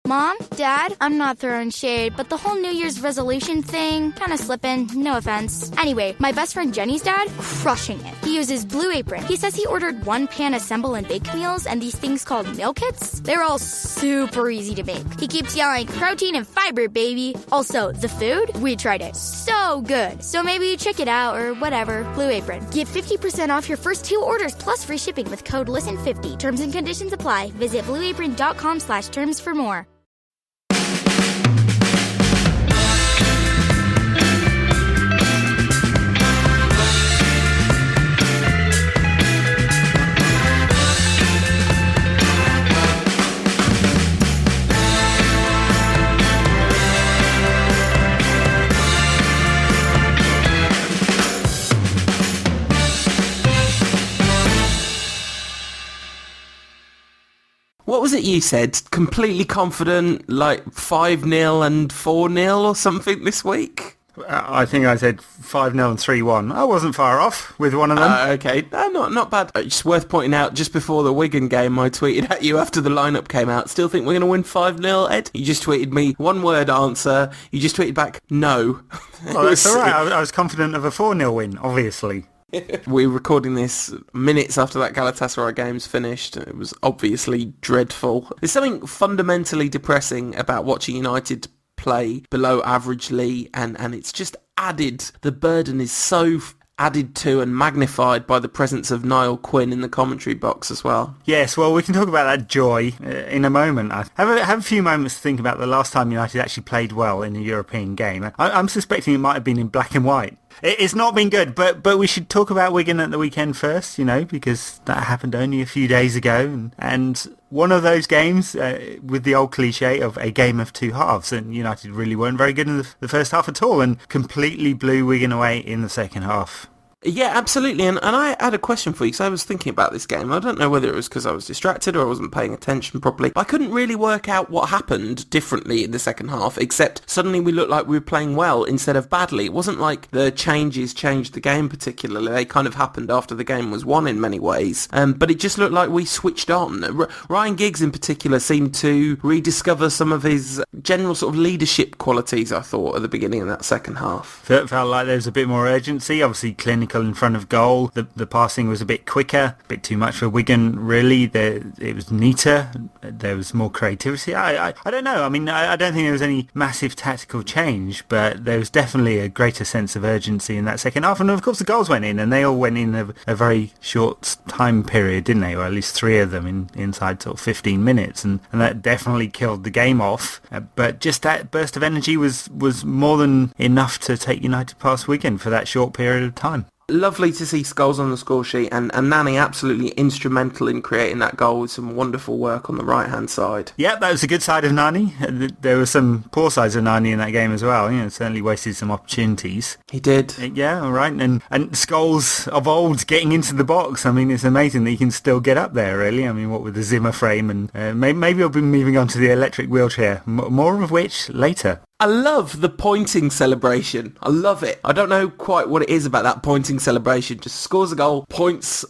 Mom, Dad, I'm not throwing shade, but the whole New Year's resolution thing, kind of slipping, no offense. Anyway, my best friend Jenny's dad, crushing it. He uses Blue Apron. He says he ordered one-pan assemble and bake meals and these things called meal kits. They're all super easy to make. He keeps yelling, protein and fiber, baby. Also, the food, we tried it. So good. So maybe check it out or whatever. Blue Apron. Get 50% off your first 2 orders plus free shipping with code LISTEN50. Terms and conditions apply. Visit blueapron.com/terms for more. What was it you said? Completely confident, like 5-0 and 4-0 or something this week? I think I said 5-0 and 3-1. I wasn't far off with one of them. Okay, not bad. It's worth pointing out, just before the Wigan game, I tweeted at you after the lineup came out. Still think we're going to win 5-0, Ed? You just tweeted me one word answer. You just tweeted back, no. Well, that's all right. I was confident of a 4-0 win, obviously. We're recording this minutes after that Galatasaray game's finished. It was obviously dreadful. There's something fundamentally depressing about watching United play below averagely, and it's just added. The burden is so added to and magnified by the presence of Niall Quinn in the commentary box as well. Yes, well, we can talk about that joy in a moment. I have a few moments to think about the last time United actually played well in a European game. I'm suspecting it might have been in black and white. It's not been good, but we should talk about Wigan at the weekend first, because that happened only a few days ago. And one of those games with the old cliche of a game of 2 halves, and United really weren't very good in the first half at all and completely blew Wigan away in the second half. Yeah, absolutely. And I had a question for you, because I was thinking about this game. I don't know whether it was because I was distracted or I wasn't paying attention properly. But I couldn't really work out what happened differently in the second half, except suddenly we looked like we were playing well instead of badly. It wasn't like the changes changed the game particularly. They kind of happened after the game was won in many ways. But it just looked like we switched on. Ryan Giggs in particular seemed to rediscover some of his general sort of leadership qualities, I thought, at the beginning of that second half. It felt like there was a bit more urgency, obviously clinical in front of goal. The passing was a bit quicker, a bit too much for Wigan, really. It was neater. There was more creativity. I don't know. I mean, I don't think there was any massive tactical change, but there was definitely a greater sense of urgency in that second half. And of course the goals went in, and they all went in a very short time period, didn't they? Or at least 3 of them inside sort of 15 minutes. And that definitely killed the game off. But just that burst of energy was more than enough to take United past Wigan for that short period of time. Lovely to see Scholes on the score sheet, and Nani absolutely instrumental in creating that goal with some wonderful work on the right-hand side. Yeah, that was a good side of Nani. There were some poor sides of Nani in that game as well. Certainly wasted some opportunities. He did. Yeah, all right. And Scholes of old getting into the box. I mean, it's amazing that he can still get up there, really. I mean, what with the Zimmer frame, and maybe I'll be moving on to the electric wheelchair. More of which later. I love the pointing celebration. I love it. I don't know quite what it is about that pointing celebration. Just scores a goal, points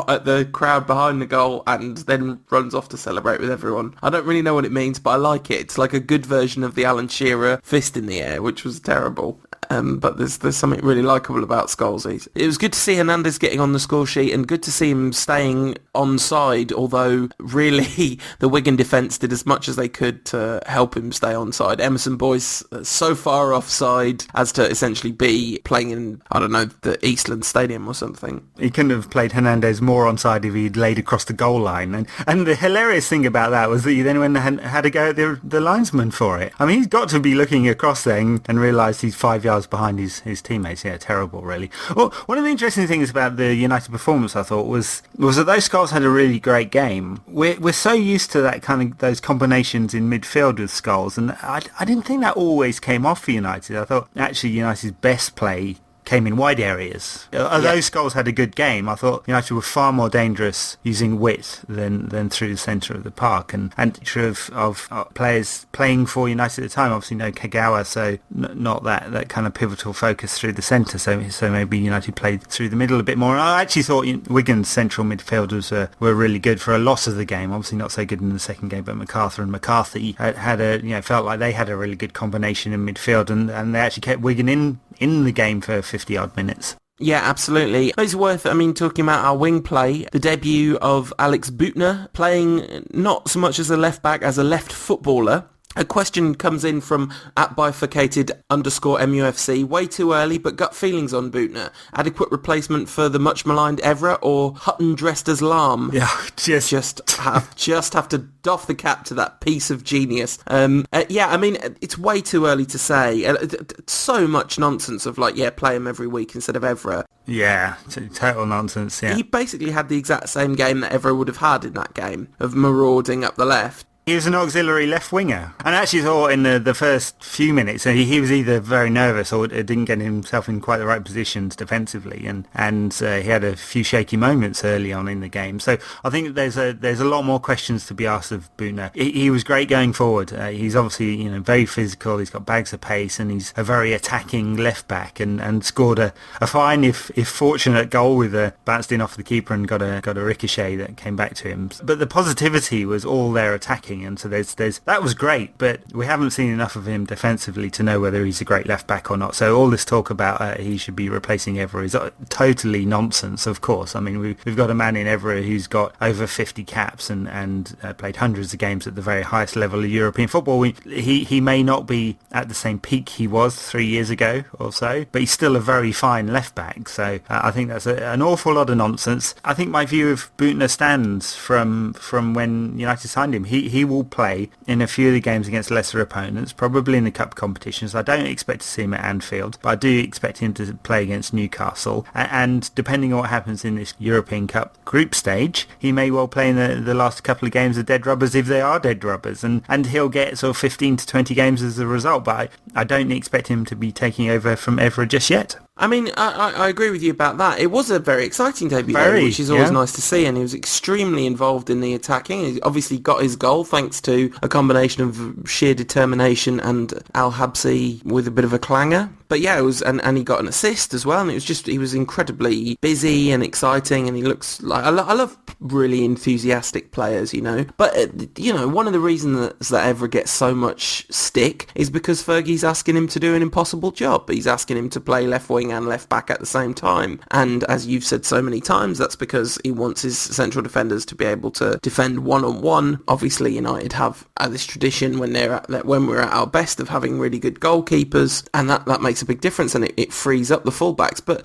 at the crowd behind the goal, and then runs off to celebrate with everyone. I don't really know what it means, but I like it. It's like a good version of the Alan Shearer fist in the air, which was terrible. But there's something really likeable about Scholes. It was good to see Hernandez getting on the score sheet, and good to see him staying onside, although really the Wigan defence did as much as they could to help him stay onside. Emerson Boyce so far offside as to essentially be playing in, I don't know, the Eastland Stadium or something. He couldn't have played Hernandez more onside if he'd laid across the goal line. And the hilarious thing about that was that he then went and had to go at the linesman for it. I mean, he's got to be looking across there and realised he's 5 yards behind his teammates. Yeah, terrible, really. Well, one of the interesting things about the United performance, I thought, was that those Scholes had a really great game. We're so used to that kind of those combinations in midfield with Scholes, and I didn't think that always came off for United. I thought actually United's best play came in wide areas. Although Scholes had a good game, I thought United were far more dangerous using width than through the centre of the park. And true of players playing for United at the time, obviously no Kagawa, so not that kind of pivotal focus through the centre. So maybe United played through the middle a bit more. And I actually thought Wigan's central midfielders were really good for a lot of the game. Obviously not so good in the second game, but MacArthur and McCarthy felt like they had a really good combination in midfield, and they actually kept Wigan in the game for 50 odd minutes. Yeah, absolutely. It's worth, talking about our wing play. The debut of Alex Büttner, playing not so much as a left-back as a left footballer. A question comes in from @bifurcated_MUFC. Way too early, but gut feelings on Büttner. Adequate replacement for the much maligned Evra, or Hutton dressed as Lahm? Yeah, just have to doff the cap to that piece of genius. It's way too early to say. So much nonsense of play him every week instead of Evra. Yeah, total nonsense. Yeah, he basically had the exact same game that Evra would have had in that game of marauding up the left. He was an auxiliary left winger, and I actually thought in the first few minutes he was either very nervous or didn't get himself in quite the right positions defensively, and he had a few shaky moments early on in the game. So I think there's a lot more questions to be asked of Büttner. He was great going forward. He's obviously very physical. He's got bags of pace, and he's a very attacking left back, and scored a fine if fortunate goal with bounced in off the keeper and got a ricochet that came back to him. But the positivity was all there attacking. And so there's that was great, but we haven't seen enough of him defensively to know whether he's a great left back or not. So all this talk about he should be replacing Evra is totally nonsense. Of course, we've got a man in Evra who's got over 50 caps and played hundreds of games at the very highest level of European football. He may not be at the same peak he was 3 years ago or so, but he's still a very fine left back. So I think that's an awful lot of nonsense. I think my view of Büttner stands from when United signed him. He will play in a few of the games against lesser opponents, probably in the cup competitions. I don't expect to see him at Anfield, but I do expect him to play against Newcastle. And depending on what happens in this European Cup group stage, he may well play in the last couple of games of dead rubbers if they are dead rubbers, and he'll get sort of 15 to 20 games as a result. But I don't expect him to be taking over from Evra just yet. I agree with you about that. It was a very exciting debut, which is always nice to see, and he was extremely involved in the attacking. He obviously got his goal thanks to a combination of sheer determination and Al-Habsi with a bit of a clanger. But yeah, it was, and he got an assist as well, and it was just, he was incredibly busy and exciting, and he looks like, I love really enthusiastic players, But, one of the reasons that Evra gets so much stick is because Fergie's asking him to do an impossible job. He's asking him to play left wing and left back at the same time. And as you've said so many times, that's because he wants his central defenders to be able to defend one-on-one. Obviously, United have this tradition when we're at our best of having really good goalkeepers, and that makes a big difference, and it frees up the fullbacks. But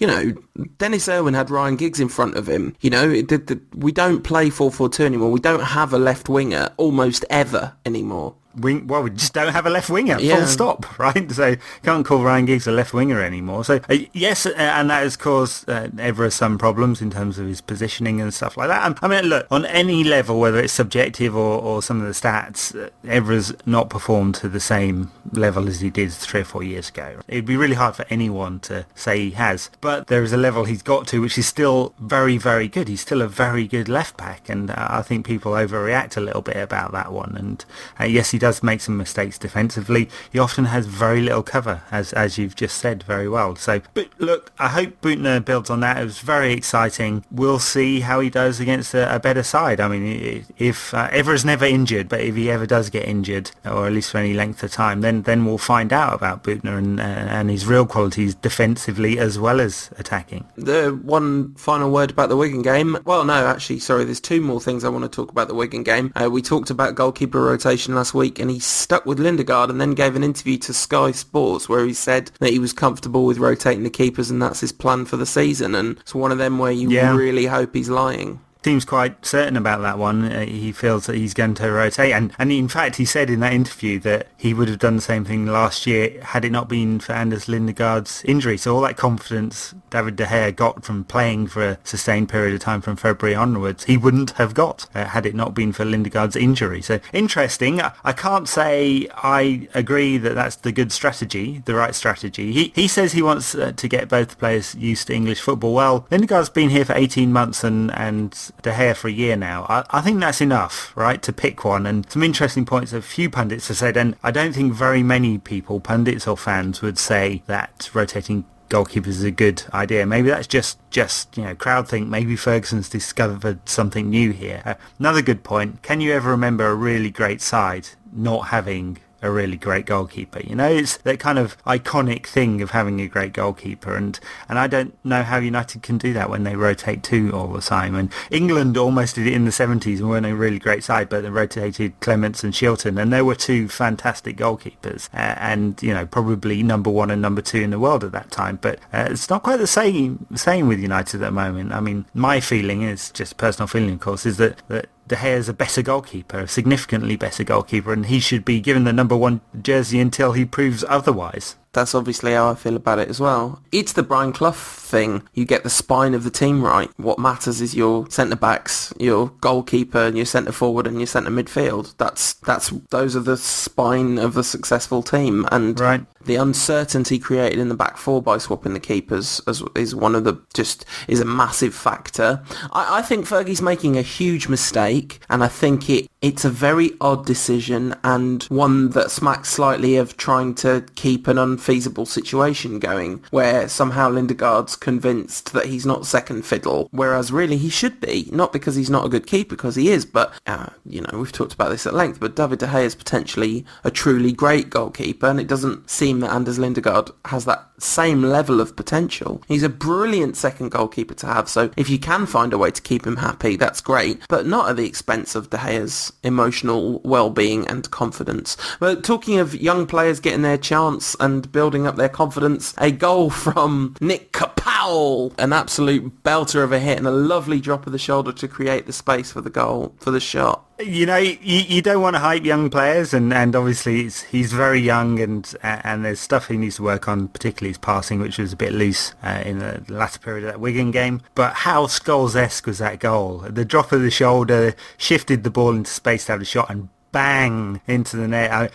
Dennis Irwin had Ryan Giggs in front of him. We don't play 4-4-2 anymore. We don't have a left winger almost ever anymore. We just don't have a left winger, full stop, right? So can't call Ryan Giggs a left winger anymore. So yes, and that has caused Evra some problems in terms of his positioning and stuff like that. Look, on any level, whether it's subjective or some of the stats, Evra's not performed to the same level as he did 3 or 4 years ago. It'd be really hard for anyone to say he has, but there is a level he's got to which is still very, very good. He's still a very good left back, and I think people overreact a little bit about that one. And yes, he does make some mistakes defensively. He often has very little cover, as you've just said very well. So, but look, I hope Büttner builds on that. It was very exciting. We'll see how he does against a better side. If Evra's never injured, but if he ever does get injured, or at least for any length of time, then we'll find out about Büttner and his real qualities defensively as well as attacking. The one final word about the Wigan game. Well, no, actually, sorry, there's 2 more things I want to talk about the Wigan game. We talked about goalkeeper rotation last week, and he stuck with Lindegaard, and then gave an interview to Sky Sports where he said that he was comfortable with rotating the keepers, and that's his plan for the season. And it's one of them where you really hope he's lying. seems quite certain about that one. He feels that he's going to rotate, and in fact he said in that interview that he would have done the same thing last year had it not been for Anders Lindegaard's injury. So all that confidence David De Gea got from playing for a sustained period of time from February onwards, he wouldn't have got had it not been for Lindegaard's injury. So interesting. I can't say I agree that that's the good strategy, the right strategy. He says he wants to get both players used to English football. Well, Lindegaard's been here for 18 months and De Gea for a year now. I think that's enough, right, to pick one. And some interesting points a few pundits have said, and I don't think very many people, pundits or fans, would say that rotating goalkeepers is a good idea. Maybe that's just crowd think. Maybe Ferguson's discovered something new here. Another good point, can you ever remember a really great side not having a really great goalkeeper? It's that kind of iconic thing of having a great goalkeeper, and I don't know how United can do that when they rotate two all the time. And England almost did it in the 70s and weren't a really great side, but they rotated Clements and Shilton, and there were two fantastic goalkeepers, and probably number one and number two in the world at that time. But it's not quite the same with United at the moment. I mean, my feeling is, just a personal feeling of course, is that De Gea is a better goalkeeper, a significantly better goalkeeper, and he should be given the number one jersey until he proves otherwise. That's obviously how I feel about it as well. It's the Brian Clough thing. You get the spine of the team right. What matters is your centre-backs, your goalkeeper, and your centre-forward and your centre midfield. Those are the spine of a successful team. And right. The uncertainty created in the back four by swapping the keepers is a massive factor. I think Fergie's making a huge mistake, and I think it's a very odd decision, and one that smacks slightly of trying to keep an unfeasible situation going, where somehow Lindegaard's convinced that he's not second fiddle, whereas really he should be, not because he's not a good keeper, because he is, but we've talked about this at length, but David De Gea is potentially a truly great goalkeeper, and it doesn't seem that Anders Lindegaard has that same level of potential. He's a brilliant second goalkeeper to have, so if you can find a way to keep him happy, that's great, but not at the expense of De Gea's emotional well-being and confidence. But talking of young players getting their chance and building up their confidence, a goal from Nick Kapow, an absolute belter of a hit and a lovely drop of the shoulder to create the space for the goal, for the shot. You don't want to hype young players, and obviously he's very young, and there's stuff he needs to work on, particularly his passing, which was a bit loose in the latter period of that Wigan game. But how Scholes-esque was that goal? The drop of the shoulder shifted the ball into space to have a shot, and bang into the net.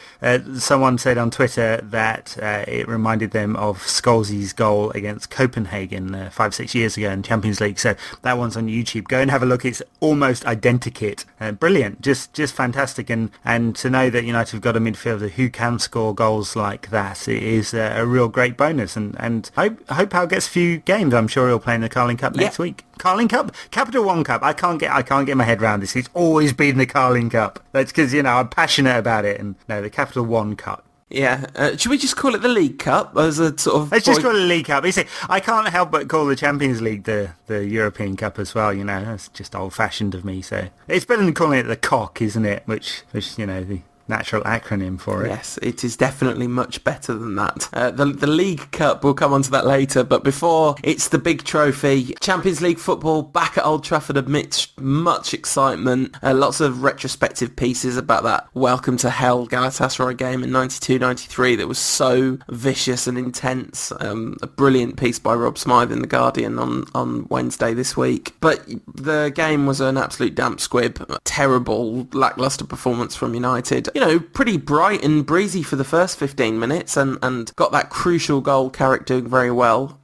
Someone said on Twitter that it reminded them of Scholes' goal against Copenhagen 5-6 years ago in Champions League. So that one's on YouTube. Go and have a look. It's almost identikit. Brilliant. Just fantastic. And to know that United have got a midfielder who can score goals like that, it is a real great bonus. And I hope Hal gets a few games. I'm sure he'll play in the Carling Cup next week. Carling Cup? Capital One Cup. I can't get my head around this. It's always been the Carling Cup. That's because, I'm passionate about it. And no, the Capital One Cup. Yeah. Should we just call it the League Cup as a sort of... Let's just call it the League Cup. You see, I can't help but call the Champions League the European Cup as well, That's just old-fashioned of me, so... It's better than calling it the Cock, isn't it? Which the natural acronym for it. Yes, it is definitely much better than that. The League Cup, we'll come on to that later, but before, it's the big trophy. Champions League football back at Old Trafford amidst much excitement. Lots of retrospective pieces about that Welcome to Hell Galatasaray game in 92-93 that was so vicious and intense. A brilliant piece by Rob Smythe in The Guardian on Wednesday this week. But the game was an absolute damp squib. Terrible, lacklustre performance from United. Pretty bright and breezy for the first 15 minutes and got that crucial goal. Carrick doing very well,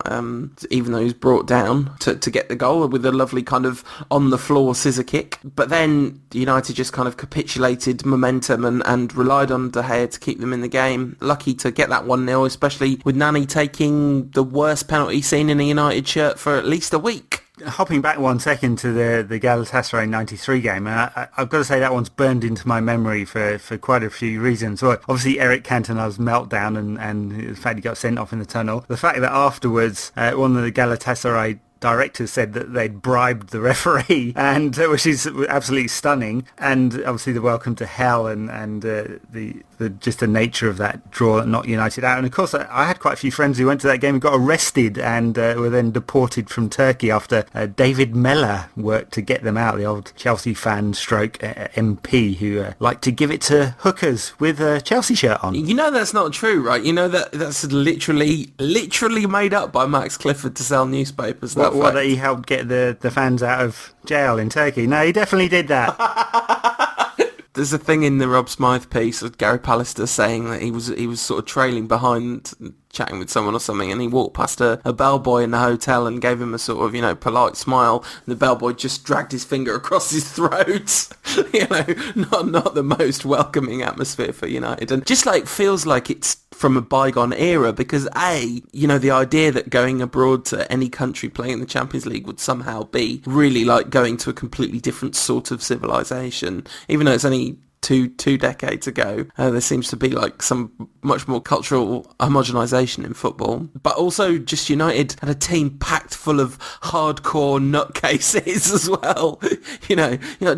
even though he was brought down to get the goal with a lovely kind of on-the-floor scissor kick. But then United just kind of capitulated momentum and relied on De Gea to keep them in the game. Lucky to get that 1-0, especially with Nani taking the worst penalty seen in a United shirt for at least a week. Hopping back 1 second to the Galatasaray 93 game, I've got to say that one's burned into my memory for quite a few reasons. Well, obviously Eric Cantona's meltdown and the fact he got sent off in the tunnel. The fact that afterwards one of the Galatasaray directors said that they'd bribed the referee, and which is absolutely stunning. And obviously the welcome to hell and the just the nature of that draw that knocked United out. And of course, I had quite a few friends who went to that game and got arrested and were then deported from Turkey after David Mellor worked to get them out, the old Chelsea fan stroke MP who liked to give it to hookers with a Chelsea shirt on. You know that's not true, right? You know that's literally made up by Max Clifford to sell newspapers. That he helped get the fans out of jail in Turkey. No, he definitely did that. There's a thing in the Rob Smythe piece of Gary Pallister saying that he was sort of trailing behind, chatting with someone or something, and he walked past a bellboy in the hotel and gave him a sort of, polite smile, and the bellboy just dragged his finger across his throat. Not the most welcoming atmosphere for United, and just feels like it's from a bygone era, because the idea that going abroad to any country playing in the Champions League would somehow be really like going to a completely different sort of civilization, even though it's only two decades ago. There seems to be some much more cultural homogenisation in football, but also just United had a team packed full of hardcore nutcases as well.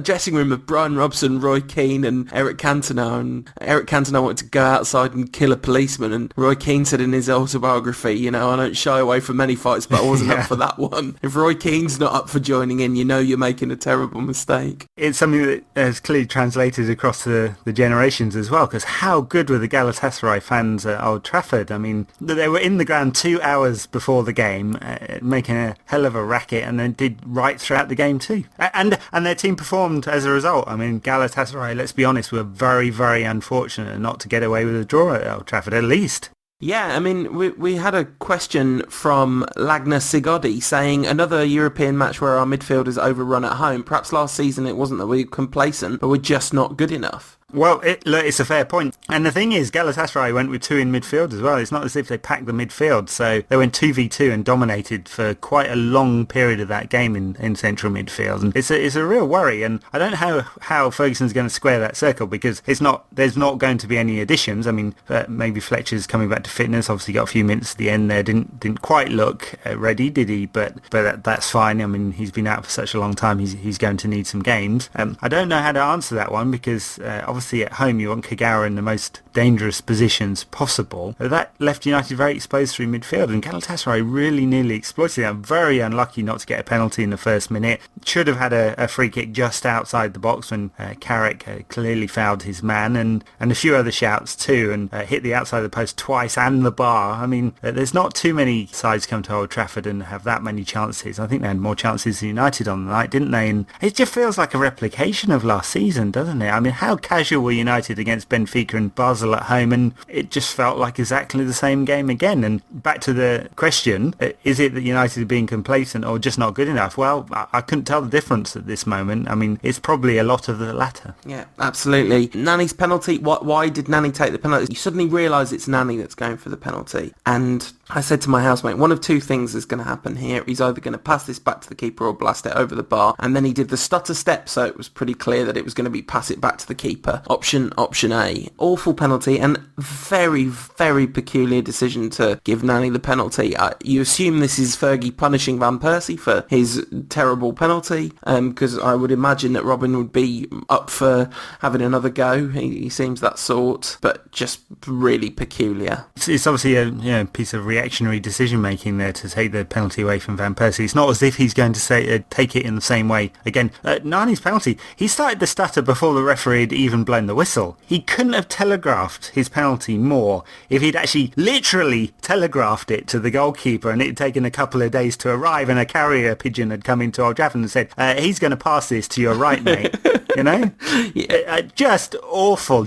Dressing room of Brian Robson, Roy Keane and Eric Cantona, and Eric Cantona wanted to go outside and kill a policeman, and Roy Keane said in his autobiography, I don't shy away from many fights, but I wasn't up for that one. If Roy Keane's not up for joining in, you're making a terrible mistake. It's something that has clearly translated across the generations as well, because how good were the Galatasaray fans at Old Trafford? I mean, they were in the ground 2 hours before the game, making a hell of a racket, and then did right throughout the game too. And their team performed as a result. I mean, Galatasaray, let's be honest, were very, very unfortunate not to get away with a draw at Old Trafford, at least. Yeah, I mean, we had a question from Lagna Sigodi saying another European match where our midfield is overrun at home. Perhaps last season it wasn't that we were complacent, but we're just not good enough. Well, it's a fair point. And the thing is, Galatasaray went with two in midfield as well. It's not as if they packed the midfield. So they went 2v2 and dominated for quite a long period of that game in central midfield. And it's a real worry. And I don't know how Ferguson's going to square that circle, because there's not going to be any additions. I mean, maybe Fletcher's coming back to fitness. Obviously got a few minutes at the end there. Didn't quite look ready, did he? But that's fine. I mean, he's been out for such a long time. He's going to need some games. I don't know how to answer that one, because obviously at home you want Kagawa in the most dangerous positions possible. That left United very exposed through midfield, and Galatasaray really nearly exploited that. Very unlucky not to get a penalty in the first minute. Should have had a free kick just outside the box when Carrick clearly fouled his man, and a few other shouts too, and hit the outside of the post twice and the bar. I mean, there's not too many sides come to Old Trafford and have that many chances. I think they had more chances than United on the night, didn't they? And it just feels like a replication of last season, doesn't it? I mean, how casual were United against Benfica and Basel at home, and it just felt like exactly the same game again. And back to the question, is it that United are being complacent or just not good enough? Well, I couldn't tell the difference at this moment. I mean, it's probably a lot of the latter. Yeah, absolutely. Nani's penalty, why did Nani take the penalty? You suddenly realise it's Nani that's going for the penalty. And I said to my housemate, one of two things is going to happen here. He's either going to pass this back to the keeper or blast it over the bar. And then he did the stutter step, so it was pretty clear that it was going to be pass it back to the keeper. Option A. Awful penalty, and very, very peculiar decision to give Nani the penalty. You assume this is Fergie punishing Van Persie for his terrible penalty, because I would imagine that Robin would be up for having another go. He seems that sort, but just really peculiar. It's obviously a piece of reactionary decision making there to take the penalty away from Van Persie. It's not as if he's going to take it in the same way again. Nani's penalty, he started the stutter before the referee had even blown the whistle. He couldn't have telegraphed his penalty more if he'd actually literally telegraphed it to the goalkeeper, and it had taken a couple of days to arrive, and a carrier pigeon had come into Old Trafford and said, he's going to pass this to your right, mate. Yeah. Just awful.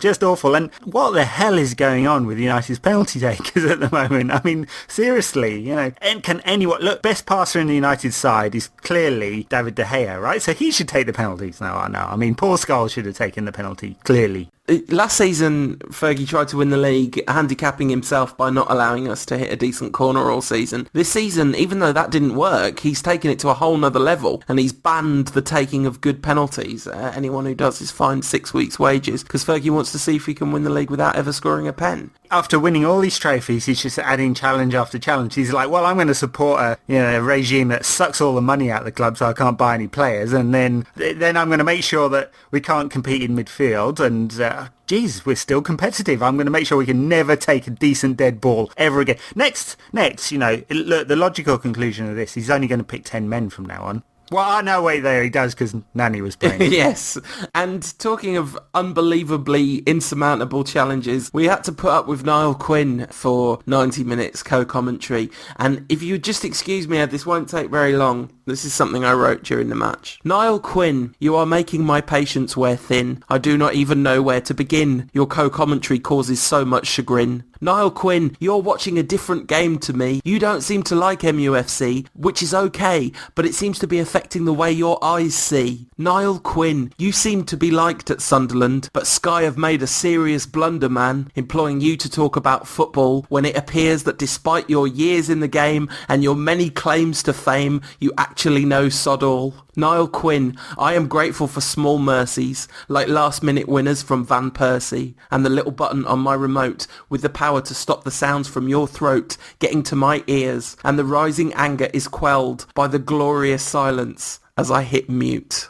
And what the hell is going on with United's penalty takers at the moment? I mean, seriously, and can anyone look? Best passer in the United side is clearly David De Gea, right? So he should take the penalties. No. I mean, Paul Scholes should have taken the penalty, clearly. Last season, Fergie tried to win the league, handicapping himself by not allowing us to hit a decent corner all season. This season, even though that didn't work, he's taken it to a whole nother level, and he's banned the taking of good penalties. Anyone who does is fined 6 weeks' wages, because Fergie wants to see if he can win the league without ever scoring a pen. After winning all these trophies, he's just adding challenge after challenge. He's like, well, I'm going to support a regime that sucks all the money out of the club so I can't buy any players, and then I'm going to make sure that we can't compete in midfield, and geez, we're still competitive. I'm going to make sure we can never take a decent dead ball ever again. Next, look, the logical conclusion of this, he's only going to pick 10 men from now on. Well, no, wait there, he does, because Nani was playing. Yes, and talking of unbelievably insurmountable challenges, we had to put up with Niall Quinn for 90 minutes co-commentary, and if you just excuse me, Ed, this won't take very long. This is something I wrote during the match. Niall Quinn, you are making my patience wear thin. I do not even know where to begin. Your co-commentary causes so much chagrin. Niall Quinn, you're watching a different game to me. You don't seem to like MUFC, which is okay, but it seems to be affecting the way your eyes see. Niall Quinn, you seem to be liked at Sunderland, but Sky have made a serious blunder, man, employing you to talk about football when it appears that despite your years in the game and your many claims to fame, you actually know sod all. Niall Quinn, I am grateful for small mercies, like last-minute winners from Van Persie, and the little button on my remote with the power to stop the sounds from your throat getting to my ears, and the rising anger is quelled by the glorious silence as I hit mute.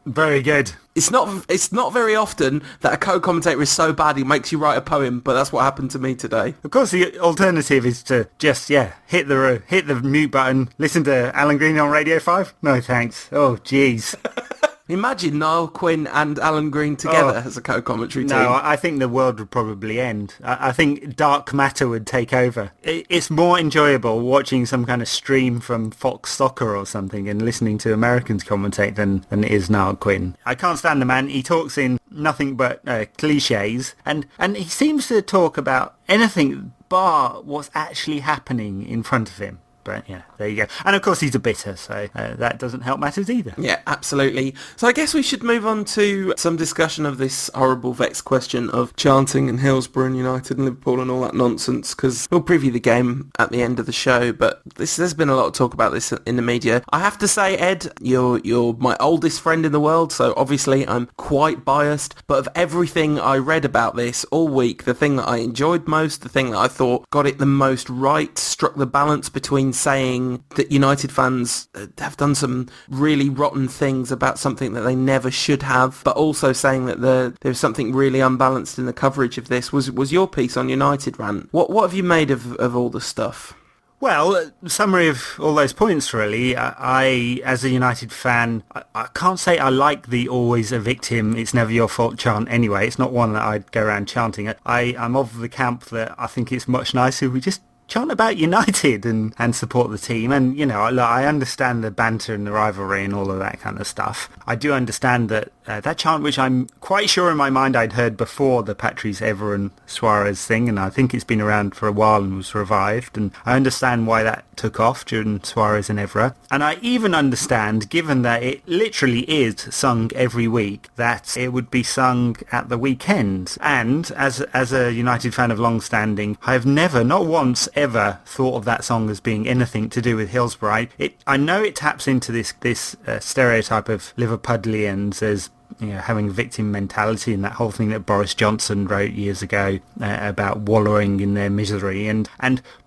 Very good. It's not very often that a co-commentator is so bad he makes you write a poem, but that's what happened to me today. Of course, the alternative is to just, hit the mute button, listen to Alan Green on Radio 5. No thanks. Oh, jeez. Imagine Niall Quinn and Alan Green together as a co-commentary team. No, I think the world would probably end. I think dark matter would take over. It's more enjoyable watching some kind of stream from Fox Soccer or something and listening to Americans commentate than it is Niall Quinn. I can't stand the man. He talks in nothing but cliches, and he seems to talk about anything bar what's actually happening in front of him. But yeah, there you go. And of course he's a bitter, so that doesn't help matters either. Yeah, absolutely. So I guess we should move on to some discussion of this horrible vexed question of chanting and Hillsborough and United and Liverpool and all that nonsense, because we'll preview the game at the end of the show, but there's been a lot of talk about this in the media. I have to say, Ed, you're my oldest friend in the world, so obviously I'm quite biased, but of everything I read about this all week, the thing that I enjoyed most, the thing that I thought got it the most right, struck the balance between saying that United fans have done some really rotten things about something that they never should have, but also saying that there's something really unbalanced in the coverage of this was your piece on United Rant. What have you made of all the stuff? Well, summary of all those points, really. I, as a United fan, I can't say I like the always a victim, it's never your fault chant anyway. It's not one that I'd go around chanting. I'm of the camp that I think it's much nicer if we just chant about United and support the team. And, look, I understand the banter and the rivalry and all of that kind of stuff. I do understand that that chant, which I'm quite sure in my mind I'd heard before the Patrice Evra and Suarez thing, and I think it's been around for a while and was revived, and I understand why that took off during Suarez and Evra. And I even understand, given that it literally is sung every week, that it would be sung at the weekend. And as a United fan of long standing, I have never, not once ever, thought of that song as being anything to do with Hillsborough. I know it taps into this stereotype of Liverpudlians as having a victim mentality, and that whole thing that Boris Johnson wrote years ago about wallowing in their misery, and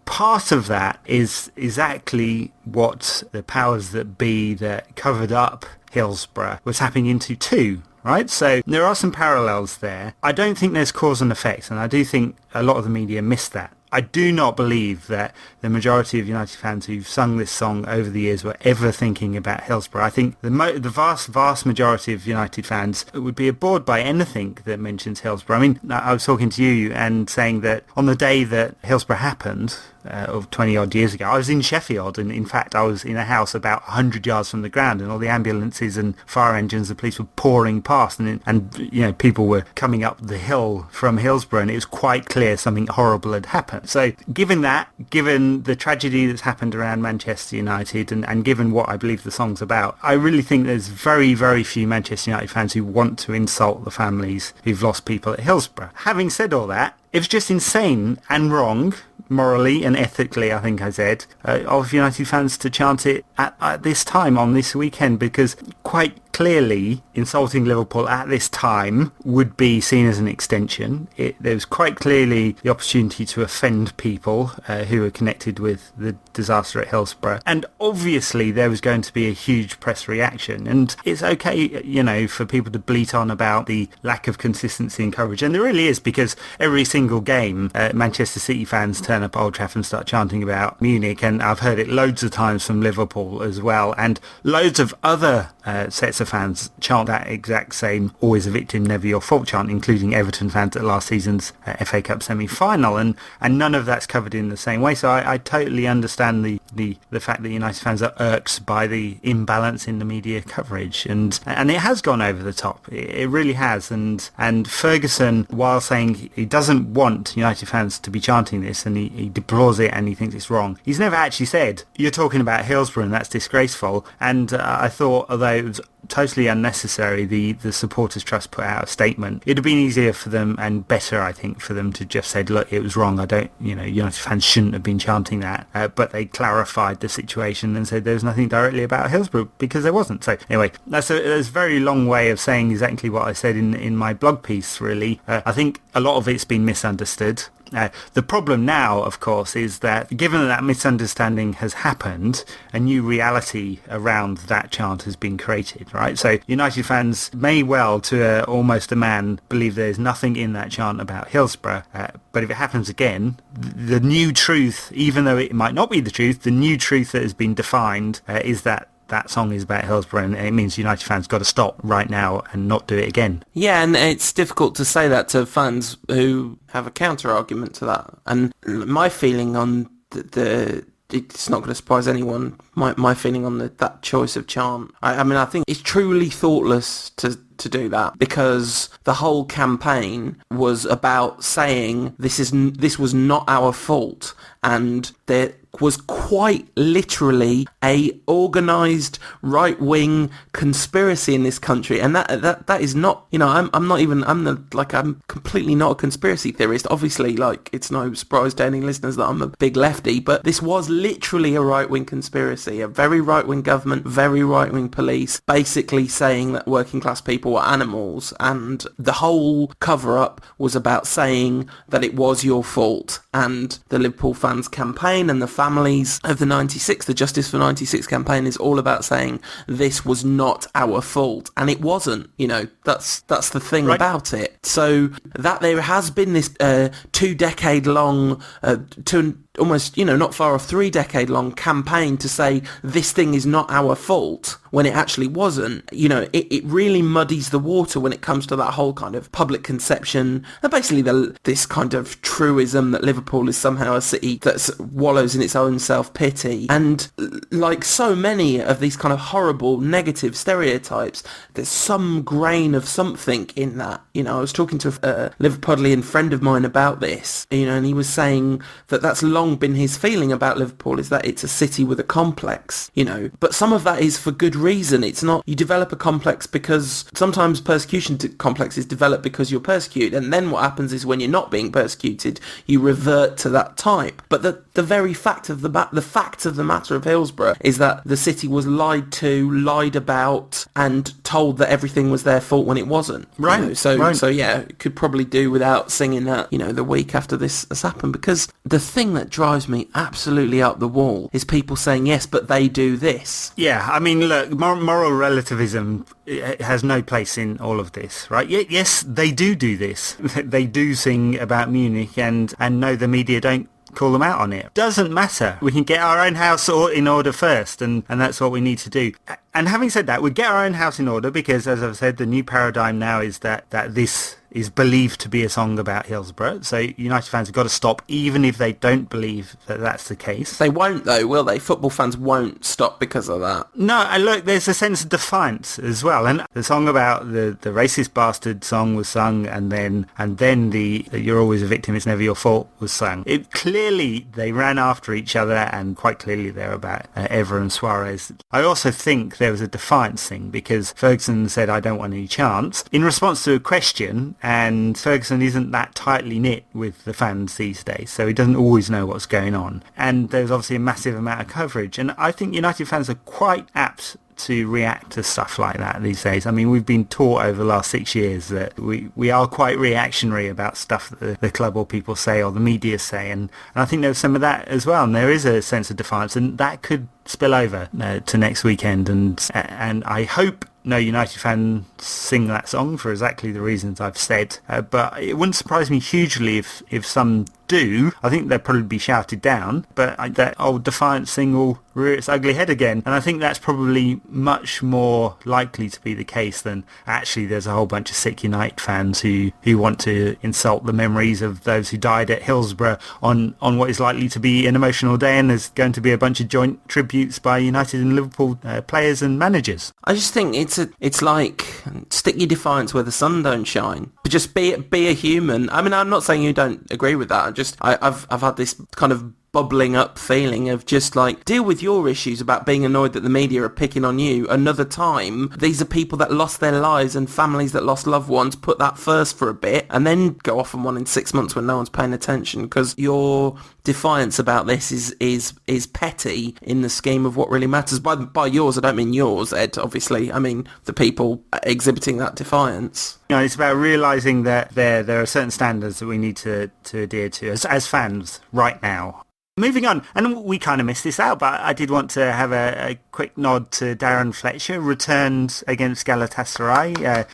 part of that is exactly what the powers that be that covered up Hillsborough was tapping into too. Right, so there are some parallels there. I don't think there's cause and effect, and I do think a lot of the media missed that. I do not believe that the majority of United fans who've sung this song over the years were ever thinking about Hillsborough. I think the vast majority of United fans would be bored by anything that mentions Hillsborough. I mean, I was talking to you and saying that on the day that Hillsborough happened, of 20 odd years ago, I was in Sheffield, and in fact I was in a house about 100 yards from the ground, and all the ambulances and fire engines, the police were pouring past, and people were coming up the hill from Hillsborough, and it was quite clear something horrible had happened. So given the tragedy that's happened around Manchester United and given what I believe the song's about, I really think there's very, very few Manchester United fans who want to insult the families who've lost people at Hillsborough. Having said all that, it was just insane and wrong, morally and ethically, I think I said, of United fans to chant it at this time on this weekend, because quite clearly insulting Liverpool at this time would be seen as an extension. There was quite clearly the opportunity to offend people who were connected with the disaster at Hillsborough, and obviously there was going to be a huge press reaction, and it's okay, you know, for people to bleat on about the lack of consistency in coverage, and there really is, because every single game Manchester City fans turn up at Old Trafford and start chanting about Munich, and I've heard it loads of times from Liverpool as well, and loads of other sets of fans chant that exact same "always a victim, never your fault" chant, including Everton fans at last season's FA Cup semi-final, and none of that's covered in the same way. So I totally understand the fact that United fans are irked by the imbalance in the media coverage, and it has gone over the top. It really has, and Ferguson, while saying he doesn't want United fans to be chanting this, and he deplores it and he thinks it's wrong, he's never actually said, "You're talking about Hillsborough and that's disgraceful." And I thought, although it was totally unnecessary, the Supporters Trust put out a statement. It'd have been easier for them, and better, I think, for them to just say, look, it was wrong. United fans shouldn't have been chanting that. But they clarified the situation and said there was nothing directly about Hillsborough, because there wasn't. So anyway, that's a very long way of saying exactly what I said in my blog piece, really. I think a lot of it's been misunderstood. The problem now, of course, is that given that misunderstanding has happened, a new reality around that chant has been created, right? So United fans may well, to almost a man, believe there's nothing in that chant about Hillsborough, but if it happens again, the new truth, even though it might not be the truth, the new truth that has been defined is that song is about Hillsborough, and it means United fans got to stop right now and not do it again. Yeah, and it's difficult to say that to fans who have a counter-argument to that. And my feeling on it's not going to surprise anyone, my feeling on that choice of chant, I mean, I think it's truly thoughtless to do that, because the whole campaign was about saying this was not our fault, and there was quite literally a organised right-wing conspiracy in this country, and that is not, I'm completely not a conspiracy theorist. Obviously, it's no surprise to any listeners that I'm a big lefty, but this was literally a right-wing conspiracy, a very right-wing government, very right-wing police, basically saying that working class people were animals, and the whole cover-up was about saying that it was your fault. And the Liverpool fans campaign and the families of the Justice for 96 campaign is all about saying this was not our fault, and it wasn't. That's the thing about it. So that there has been this 2-decade long almost, not far off 3-decade-long campaign to say this thing is not our fault when it actually wasn't. It really muddies the water when it comes to that whole kind of public conception, and basically this kind of truism that Liverpool is somehow a city that wallows in its own self-pity. And like so many of these kind of horrible negative stereotypes, there's some grain of something in that. I was talking to a Liverpudlian friend of mine about this, and he was saying that that's long been his feeling about Liverpool, is that it's a city with a complex, but some of that is for good reason. It's not, you develop a complex because sometimes persecution complexes develop because you're persecuted, and then what happens is when you're not being persecuted, you revert to that type. But the very fact of the matter of Hillsborough is that the city was lied to, lied about, and told that everything was their fault when it wasn't. Right. So yeah, could probably do without singing that, the week after this has happened, because the thing that drives me absolutely up the wall is people saying, yes, but they do this. Yeah, I mean, look, moral relativism has no place in all of this, right? Yes, they do this. They do sing about Munich, and no, the media don't call them out on it. Doesn't matter. We can get our own house in order first, and that's what we need to do. And having said that, we get our own house in order because, as I've said, the new paradigm now is that this is believed to be a song about Hillsborough. So United fans have got to stop, even if they don't believe that that's the case. They won't, though, will they? Football fans won't stop because of that. No, and look, there's a sense of defiance as well. And the song about the racist bastard song was sung, and then the You're Always a Victim, It's Never Your Fault was sung. It clearly, they ran after each other, and quite clearly they're about Evra and Suarez. I also think there was a defiance thing, because Ferguson said, I don't want any chants, in response to a question, and Ferguson isn't that tightly knit with the fans these days, so he doesn't always know what's going on. And there's obviously a massive amount of coverage, and I think United fans are quite apt to react to stuff like that these days. I mean, we've been taught over the last 6 years that we are quite reactionary about stuff that the club or people say or the media say, and I think there's some of that as well, and there is a sense of defiance, and that could spill over to next weekend, and I hope no United fans sing that song for exactly the reasons I've said, but it wouldn't surprise me hugely if some do. I think they'll probably be shouted down, but that old defiance thing will rear its ugly head again, and I think that's probably much more likely to be the case than actually there's a whole bunch of sick United fans who want to insult the memories of those who died at Hillsborough on what is likely to be an emotional day, and there's going to be a bunch of joint tributes by United and Liverpool players and managers. I just think it's like, stick your defiance where the sun don't shine, but just be a human. I mean, I'm not saying you don't agree with that. I've had this kind of bubbling up feeling of just like, deal with your issues about being annoyed that the media are picking on you another time. These are people that lost their lives and families that lost loved ones. Put that first for a bit and then go off on one in 6 months when no one's paying attention, because your defiance about this is petty in the scheme of what really matters. By yours, I don't mean yours, Ed, obviously. I mean the people exhibiting that defiance. You know, it's about realising that there are certain standards that we need to adhere to as fans right now. Moving on, and we kind of missed this out, but I did want to have a quick nod to Darren Fletcher, returned against Galatasaray.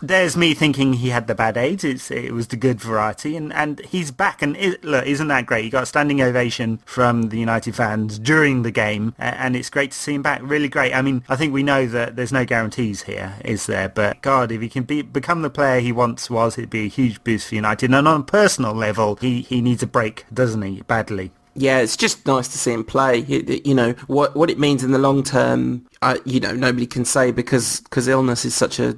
There's me thinking he had the bad AIDS. It was the good variety, and he's back. And look, isn't that great? He got a standing ovation from the United fans during the game, and it's great to see him back. Really great. I mean, I think we know that there's no guarantees here, is there? But God, if he can become the player he once was, it'd be a huge boost for United. And on a personal level, he needs a break, doesn't he? Badly. Yeah, it's just nice to see him play. You know, what it means in the long term, nobody can say, because illness is such a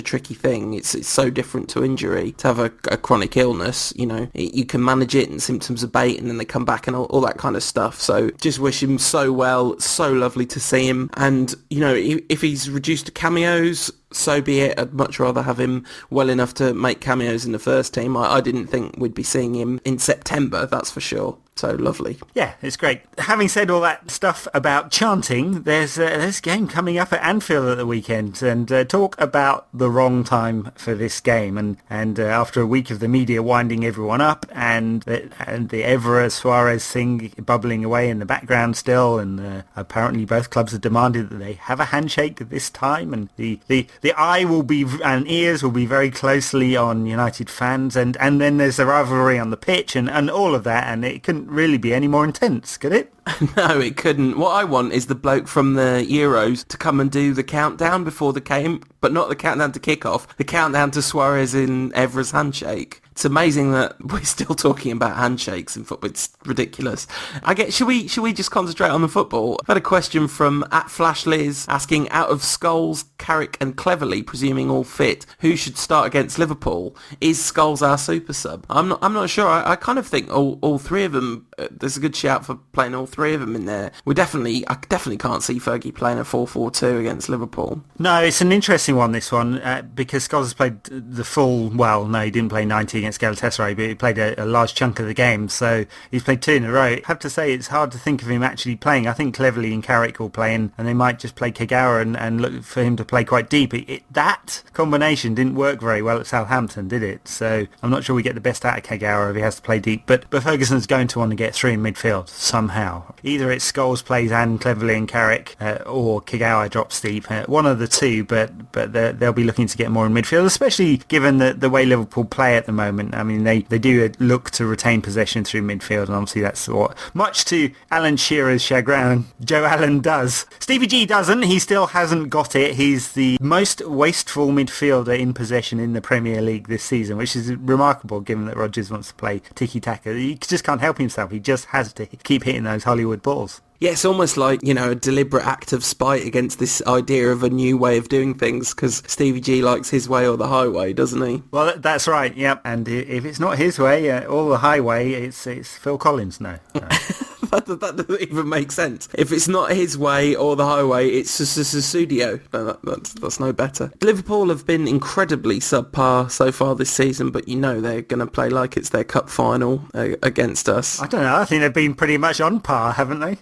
tricky thing. It's so different to injury. To have a chronic illness, you can manage it and symptoms abate and then they come back and all that kind of stuff. So just wish him so well. So lovely to see him. And, if he's reduced to cameos, so be it. I'd much rather have him well enough to make cameos in the first team. I didn't think we'd be seeing him in September, that's for sure. So lovely. Yeah, it's great. Having said all that stuff about chanting, there's a game coming up at Anfield at the weekend, and talk about the wrong time for this game. And after a week of the media winding everyone up, and the Evra Suarez thing bubbling away in the background still, and apparently both clubs have demanded that they have a handshake this time, and the eye will be and ears will be very closely on United fans, and then there's the rivalry on the pitch and all of that, and it couldn't really be any more intense, could it? No, it couldn't. What I want is the bloke from the Euros to come and do the countdown before the game, but not the countdown to kick-off, the countdown to Suarez in Evra's handshake. It's amazing that we're still talking about handshakes in football. It's ridiculous. Should we just concentrate on the football? I've had a question from @FlashLiz asking, out of Scholes, Carrick and Cleverley, presuming all fit, who should start against Liverpool? Is Scholes our super sub? I'm not sure. I kind of think all three of them, there's a good shout for playing all three of them in there. I definitely can't see Fergie playing a 4-4-2 against Liverpool. No, it's an interesting one, this one, because Scholes has played the full, well, no, he didn't play 90 against Galatasaray, but he played a large chunk of the game, so he's played 2 in a row. I have to say, it's hard to think of him actually playing. I think Cleverley and Carrick will play in, and they might just play Kagawa and look for him to play quite deep. That combination didn't work very well at Southampton, did it? So I'm not sure we get the best out of Kagawa if he has to play deep, but Ferguson's going to want to get get through in midfield somehow. Either it's Scholes plays and Cleverley and Carrick, or Kagawa drops deep. One of the two, but they'll be looking to get more in midfield, especially given the way Liverpool play at the moment. I mean, they do look to retain possession through midfield, and obviously that's what, much to Alan Shearer's chagrin, Joe Allen does. Stevie G doesn't. He still hasn't got it. He's the most wasteful midfielder in possession in the Premier League this season, which is remarkable given that Rodgers wants to play tiki-taka. He just can't help himself. He just has to keep hitting those Hollywood balls. Yeah, it's almost like, a deliberate act of spite against this idea of a new way of doing things, because Stevie G likes his way or the highway, doesn't he? Well, that's right, yep. And if it's not his way or the highway, it's Phil Collins, no. That doesn't even make sense. If it's not his way or the highway, it's just a studio. No, that's no better. Liverpool have been incredibly subpar so far this season, but they're going to play like it's their cup final against us. I don't know. I think they've been pretty much on par, haven't they?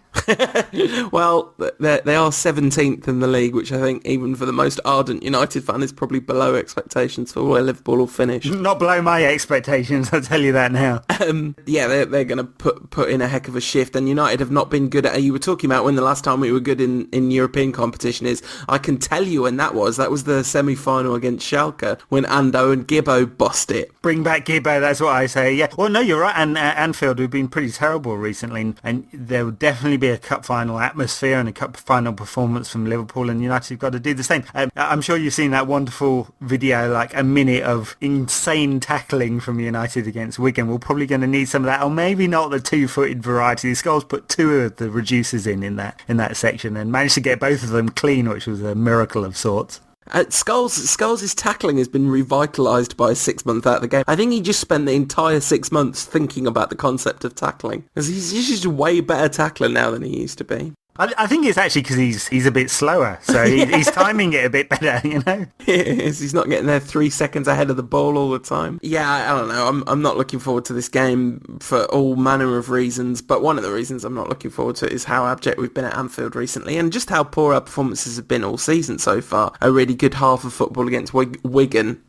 Well, they are 17th in the league, which I think even for the most ardent United fan is probably below expectations for where Liverpool will finish. Not below my expectations, I'll tell you that now. Yeah, they're going to put in a heck of a shift, and United have not been good at... You were talking about when the last time we were good in European competition is. I can tell you when that was. That was the semi-final against Schalke when Ando and Gibbo bossed it. Bring back Gibbo, that's what I say, yeah. Well, no, you're right, and Anfield have been pretty terrible recently, and there will definitely be a cup final atmosphere and a cup final performance from Liverpool, and United have got to do the same. I'm sure you've seen that wonderful video, like a minute of insane tackling from United against Wigan. We're probably going to need some of that, or maybe not the two-footed variety. Scholes put two of the reducers in that section and managed to get both of them clean, which was a miracle of sorts. Scholes' tackling has been revitalised by 6 months out of the game. I think he just spent the entire 6 months thinking about the concept of tackling, because he's just a way better tackler now than he used to be. I think it's actually because he's a bit slower, so he's timing it a bit better, He's not getting there 3 seconds ahead of the ball all the time. Yeah, I don't know. I'm not looking forward to this game for all manner of reasons, but one of the reasons I'm not looking forward to it is how abject we've been at Anfield recently, and just how poor our performances have been all season so far. A really good half of football against Wigan.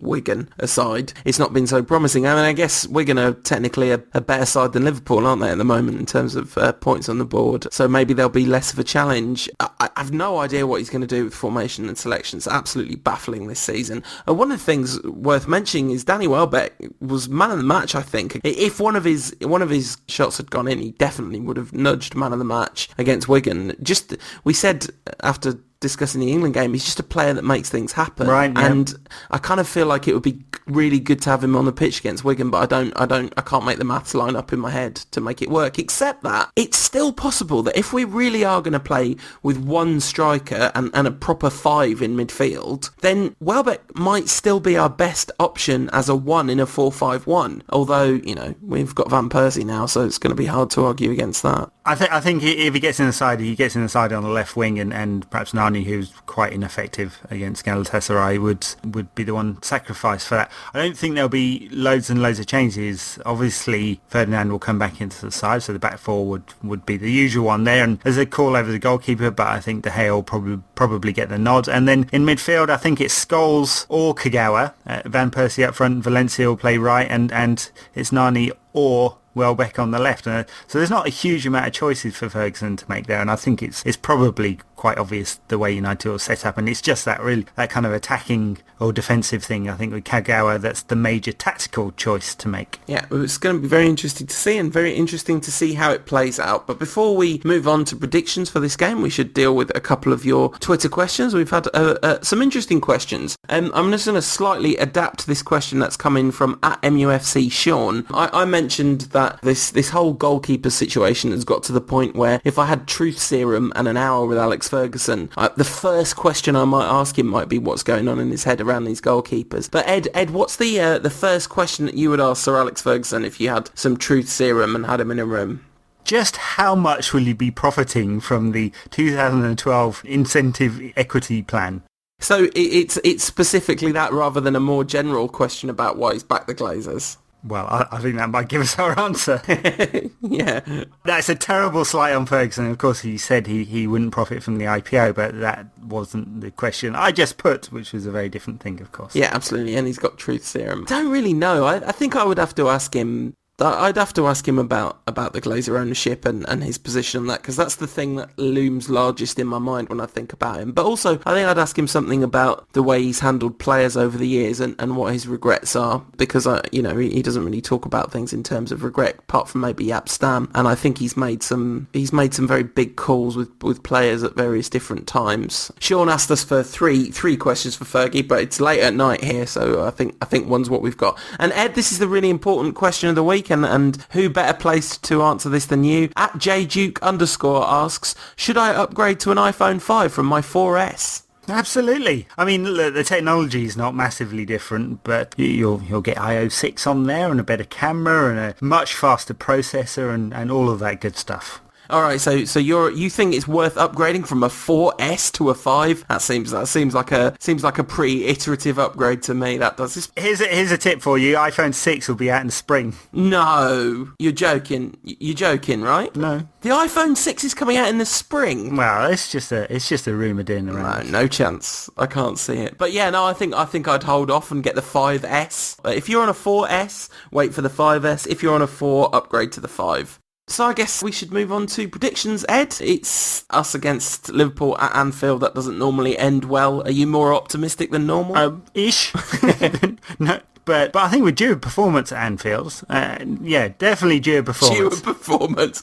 Wigan aside, it's not been so promising. I mean, I guess Wigan are technically a better side than Liverpool, aren't they, at the moment in terms of points on the board? So maybe there'll be less of a challenge. I have no idea what he's going to do with formation and selection. It's absolutely baffling this season. One of the things worth mentioning is Danny Welbeck was man of the match, I think. If one of his shots had gone in, he definitely would have nudged man of the match against Wigan. We said after discussing the England game, he's just a player that makes things happen. Right, yeah. And I kind of feel like it would be really good to have him on the pitch against Wigan, but I can't make the maths line up in my head to make it work, except that it's still possible that if we really are going to play with one striker and a proper five in midfield, then Welbeck might still be our best option as a one in a 4-5-1. Although, we've got Van Persie now, so it's going to be hard to argue against that. I think if he gets in the side, on the left wing, and perhaps Nani, who's quite ineffective against Galatasaray, would be the one sacrificed for that. I don't think there'll be loads and loads of changes. Obviously, Ferdinand will come back into the side, so the back four would be the usual one there. And there's a call over the goalkeeper, but I think De Gea will probably get the nod. And then in midfield, I think it's Scholes or Kagawa. Van Persie up front, Valencia will play right, and it's Nani or Welbeck on the left. So there's not a huge amount of choices for Ferguson to make there, and I think it's probably quite obvious the way United will set up, and it's just that kind of attacking or defensive thing. I think with Kagawa, that's the major tactical choice to make. Yeah, it's going to be very interesting to see, and very interesting to see how it plays out. But before we move on to predictions for this game, we should deal with a couple of your Twitter questions. We've had some interesting questions. I'm just going to slightly adapt this question that's coming from @MUFC Sean. I mentioned that this whole goalkeeper situation has got to the point where if I had truth serum and an hour with Alex Ferguson, the first question I might ask him might be what's going on in his head around these goalkeepers. But Ed, what's the first question that you would ask Sir Alex Ferguson if you had some truth serum and had him in a room? Just how much will you be profiting from the 2012 incentive equity plan? So it's specifically that rather than a more general question about why he's backed the Glazers? Well, I think that might give us our answer. Yeah. That's a terrible slight on Ferguson. Of course, he said he wouldn't profit from the IPO, but that wasn't the question I just put, which was a very different thing, of course. Yeah, absolutely. And he's got truth serum. Don't really know. I think I would have to ask him I'd have to ask him about the Glazer ownership and his position on that, because that's the thing that looms largest in my mind when I think about him. But also, I think I'd ask him something about the way he's handled players over the years and what his regrets are, because he doesn't really talk about things in terms of regret, apart from maybe Yap Stam. And I think he's made some very big calls with players at various different times. Sean asked us for three questions for Fergie, but it's late at night here, so I think one's what we've got. And Ed, this is the really important question of the week, and who better placed to answer this than you? At JDuke_ asks, should I upgrade to an iPhone 5 from my 4S? Absolutely. I mean, look, the technology is not massively different, but you'll get iOS 6 on there and a better camera and a much faster processor and all of that good stuff. All right, so you think it's worth upgrading from a 4S to a 5? That seems like a pretty iterative upgrade to me. That does. Here's a tip for you. iPhone 6 will be out in spring. No, you're joking. You're joking, right? No. The iPhone 6 is coming out in the spring. Well, it's just a rumour doing around. No chance. I can't see it. But yeah, no, I think I'd hold off and get the 5S. If you're on a 4S, wait for the 5S. If you're on a 4, upgrade to the 5. So I guess we should move on to predictions, Ed. It's us against Liverpool at Anfield. That doesn't normally end well. Are you more optimistic than normal? Ish. No. But I think we're due a performance at Anfield. Yeah, definitely due a performance. Due a performance.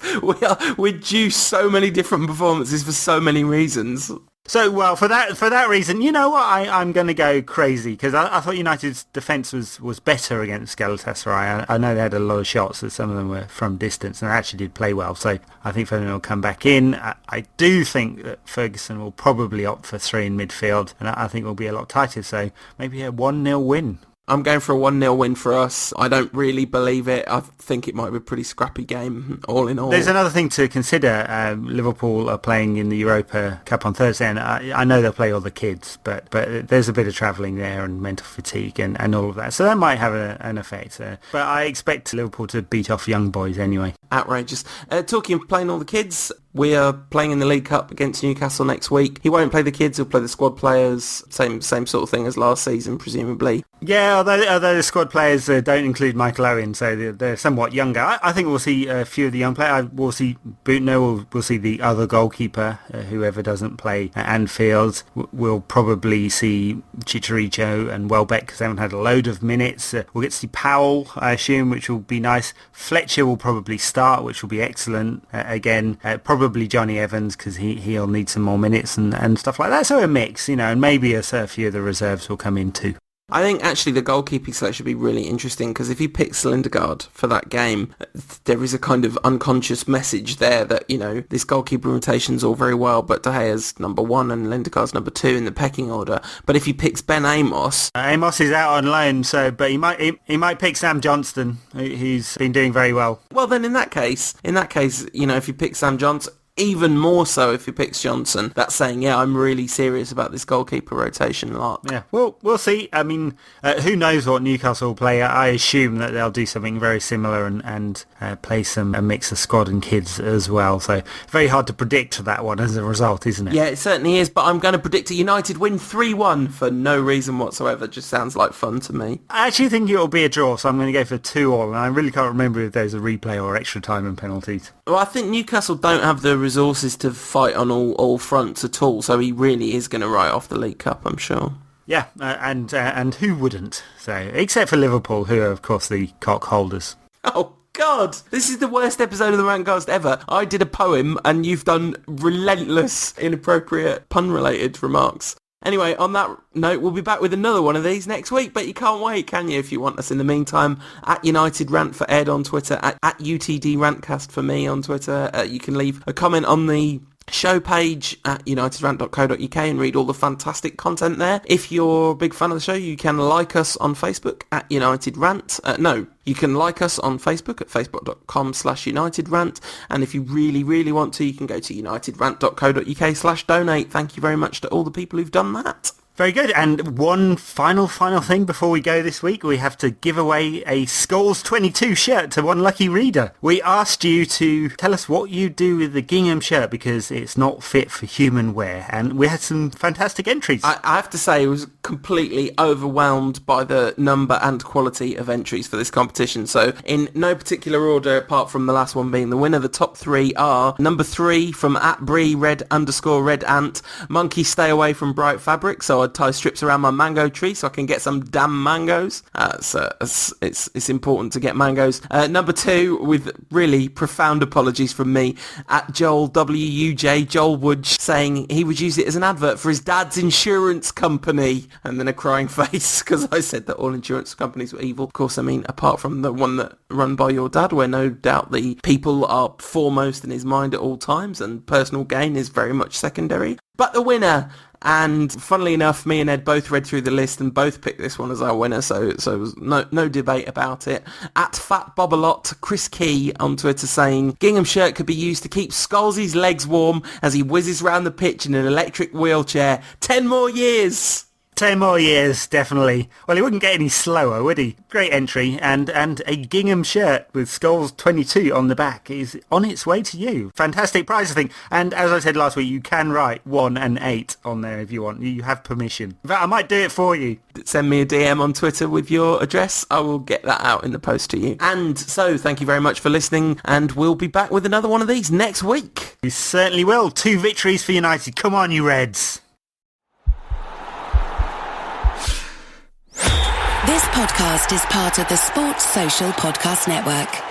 We're due so many different performances for so many reasons. So, well, for that reason, you know what, I'm going to go crazy, because I thought United's defence was better against Galatasaray. I know they had a lot of shots, but some of them were from distance, and they actually did play well. So I think Ferguson will come back in. I do think that Ferguson will probably opt for 3 in midfield, and I think it will be a lot tighter. So maybe a 1-0 win. I'm going for a 1-0 win for us. I don't really believe it. I think it might be a pretty scrappy game, all in all. There's another thing to consider. Liverpool are playing in the Europa Cup on Thursday, and I know they'll play all the kids, but there's a bit of travelling there and mental fatigue and all of that. So that might have an effect. But I expect Liverpool to beat off young boys anyway. Outrageous. Talking of playing all the kids, we are playing in the League Cup against Newcastle next week. He won't play the kids, he'll play the squad players. Same sort of thing as last season, presumably. Yeah, although the squad players don't include Michael Owen, so they're somewhat younger. I think we'll see a few of the young players. We'll see Butner, we'll see the other goalkeeper, whoever doesn't play at Anfield. We'll probably see Chicharito and Welbeck, because they haven't had a load of minutes. We'll get to see Powell, I assume, which will be nice. Fletcher will probably start, which will be excellent. Again, probably Johnny Evans, because he'll need some more minutes and stuff like that. So a mix, and maybe a few of the reserves will come in too. I think actually the goalkeeping selection should be really interesting, because if he picks Lindegaard for that game, there is a kind of unconscious message there that, this goalkeeper rotation's all very well, but De Gea's number 1 and Lindegaard's number 2 in the pecking order. But if he picks Ben Amos... Amos is out on loan, but he might pick Sam Johnston, who's been doing very well. Well, then in that case, if you pick Sam Johnston, even more so if he picks Johnson, that's saying, yeah, I'm really serious about this goalkeeper rotation lot. Yeah, well, we'll see. I mean, who knows what Newcastle will play. I assume that they'll do something very similar and play a mix of squad and kids as well. So very hard to predict that one as a result, isn't it? Yeah, it certainly is, but I'm going to predict a United win 3-1 for no reason whatsoever. Just sounds like fun to me. I actually think it will be a draw, so I'm going to go for 2-2, and I really can't remember if there's a replay or extra time and penalties. Well, I think Newcastle don't have the resources to fight on all fronts at all, so he really is going to write off the League Cup, I'm sure. Yeah, and who wouldn't? So, except for Liverpool, who are of course the cock holders. Oh God, this is the worst episode of the Rantcast ever. I did a poem and you've done relentless, inappropriate, pun-related remarks. Anyway, on that note, we'll be back with another one of these next week, but you can't wait, can you, if you want us in the meantime? At United Rant for Ed on Twitter, at UTD Rantcast for me on Twitter. You can leave a comment on the show page at unitedrant.co.uk and read all the fantastic content there. If you're a big fan of the show, you can like us on Facebook at United Rant. You can like us on Facebook at facebook.com/UnitedRant. And if you really, really want to, you can go to unitedrant.co.uk/donate. Thank you very much to all the people who've done that. Very good. And one final thing before we go this week, we have to give away a Scholes 22 shirt to one lucky reader. We asked you to tell us what you do with the gingham shirt because it's not fit for human wear. And we had some fantastic entries. I have to say I was completely overwhelmed by the number and quality of entries for this competition. So in no particular order apart from the last one being the winner, the top three are number 3 from @Bree _red ant. Monkey, stay away from bright fabric. So I tie strips around my mango tree so I can get some damn mangoes. So it's important to get mangoes. Number 2, with really profound apologies from me, @Joel WUJ, Joel Wood, saying he would use it as an advert for his dad's insurance company, and then a crying face because I said that all insurance companies were evil. Of course, I mean, apart from the one that run by your dad, where no doubt the people are foremost in his mind at all times and personal gain is very much secondary. But the winner, and funnily enough, me and Ed both read through the list and both picked this one as our winner, so there was no debate about it. @FatBobalot, Chris Key on Twitter saying, Gingham shirt could be used to keep Scholes's legs warm as he whizzes round the pitch in an electric wheelchair. 10 more years! 10 more years, definitely. Well, he wouldn't get any slower, would he? Great entry, and a gingham shirt with Scholes 22 on the back is on its way to you. Fantastic prize, I think. And as I said last week, you can write 1 and 8 on there if you want. You have permission. In fact, I might do it for you. Send me a DM on Twitter with your address. I will get that out in the post to you. And so, thank you very much for listening, and we'll be back with another one of these next week. You certainly will. 2 victories for United. Come on, you Reds. This podcast is part of the Sports Social Podcast Network.